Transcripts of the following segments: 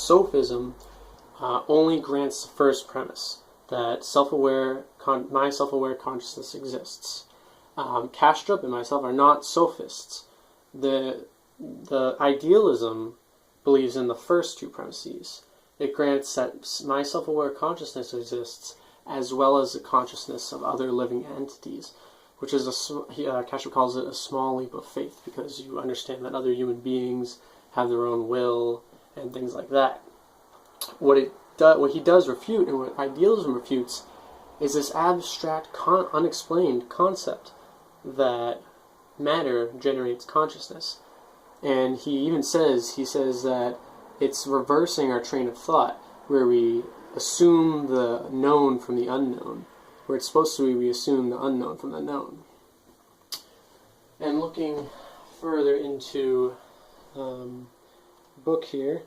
sophism only grants the first premise, that my self-aware consciousness exists. Kastrup and myself are not sophists. The idealism believes in the first two premises. It grants that my self-aware consciousness exists, as well as the consciousness of other living entities, which is Kastrup calls it a small leap of faith, because you understand that other human beings have their own will and things like that. What he does refute, and what idealism refutes, is this abstract, unexplained concept that matter generates consciousness. And he even says that it's reversing our train of thought, where we assume the known from the unknown, where it's supposed to be we assume the unknown from the known. And looking further into book here,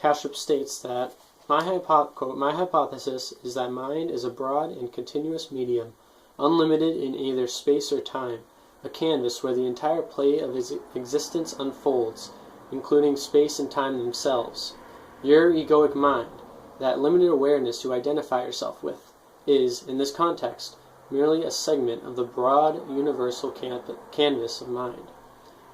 Kastrup states that my hypothesis is that mind is a broad and continuous medium, unlimited in either space or time, a canvas where the entire play of his existence unfolds, including space and time themselves. Your egoic mind, that limited awareness you identify yourself with, is, in this context, merely a segment of the broad, universal canvas of mind.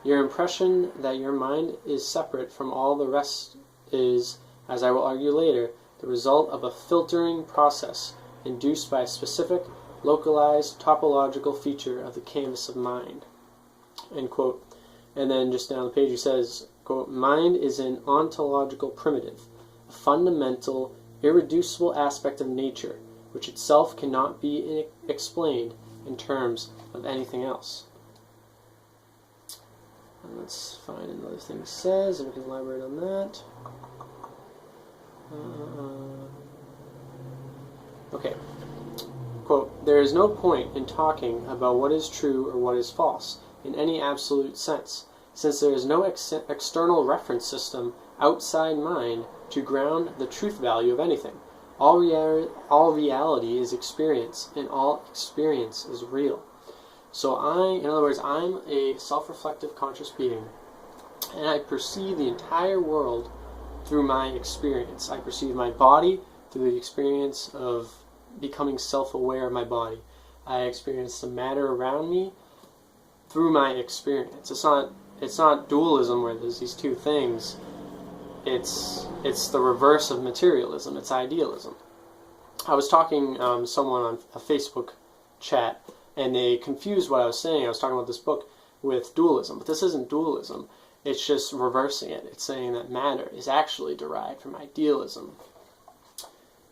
Your impression that your mind is separate from all the rest is, as I will argue later, the result of a filtering process induced by a specific, localized, topological feature of the canvas of mind. End quote. And then just down the page he says, quote, mind is an ontological primitive, a fundamental, irreducible aspect of nature, which itself cannot be explained in terms of anything else. And let's find another thing he says, and we can elaborate on that. Okay. Quote, there is no point in talking about what is true or what is false in any absolute sense, since there is no external reference system outside mind to ground the truth value of anything. All reality is experience, and all experience is real. So in other words, I'm a self-reflective conscious being, and I perceive the entire world through my experience. I perceive my body through the experience of becoming self-aware of my body. I experience the matter around me through my experience. It's not dualism where there's these two things. It's the reverse of materialism. It's idealism. I was talking to someone on a Facebook chat, and they confused what I was saying. I was talking about this book with dualism, but this isn't dualism. It's just reversing it. It's saying that matter is actually derived from idealism.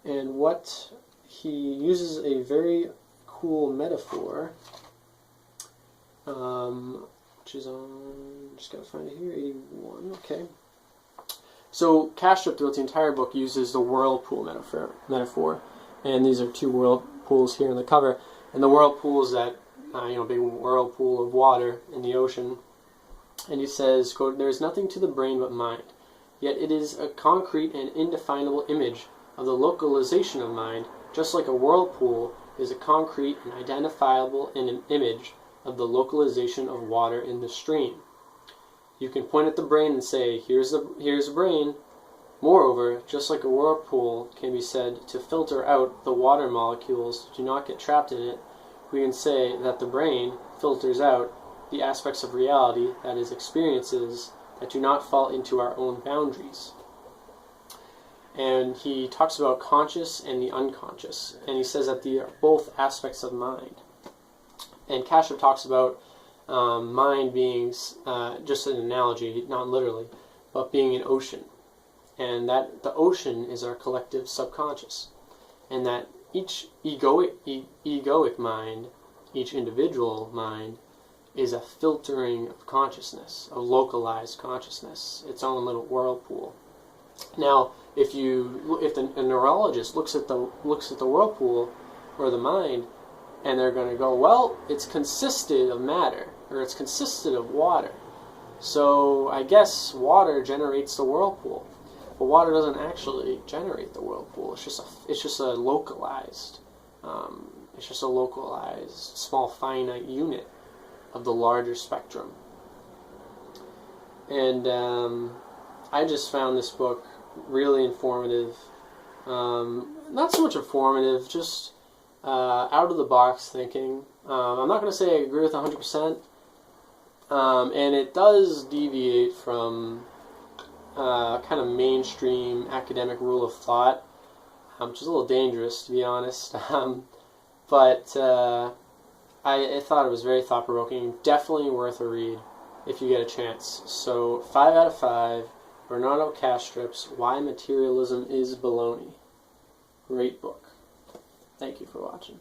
And what he uses a very cool metaphor, which is on, just gotta find it here, 81, okay. So Kastrup throughout the entire book uses the whirlpool metaphor, and these are two whirlpools here in the cover, and the whirlpool is that big whirlpool of water in the ocean, and he says, quote, there is nothing to the brain but mind, yet it is a concrete and indefinable image of the localization of mind, just like a whirlpool is a concrete and identifiable in an image of the localization of water in the stream. You can point at the brain and say, here's the brain. Moreover, just like a whirlpool can be said to filter out the water molecules do not get trapped in it, we can say that the brain filters out the aspects of reality, that is, experiences that do not fall into our own boundaries. And he talks about conscious and the unconscious, and he says that they are both aspects of mind. And Kastrup talks about mind being just an analogy, not literally, but being an ocean, and that the ocean is our collective subconscious, and that each egoic mind, each individual mind, is a filtering of consciousness, of localized consciousness, its own little whirlpool. Now, if a neurologist looks at the whirlpool or the mind, and they're going to go, well, it's consisted of matter, or it's consisted of water, so I guess water generates the whirlpool. But water doesn't actually generate the whirlpool. It's just a localized small finite unit of the larger spectrum. And I just found this book really informative. Not so much informative, just out-of-the-box thinking. I'm not going to say I agree with 100%, and it does deviate from kind of mainstream academic rule of thought, which is a little dangerous, to be honest. But I thought it was very thought-provoking. Definitely worth a read if you get a chance. So 5 out of 5. Bernardo Kastrup's Why Materialism is Baloney. Great book. Thank you for watching.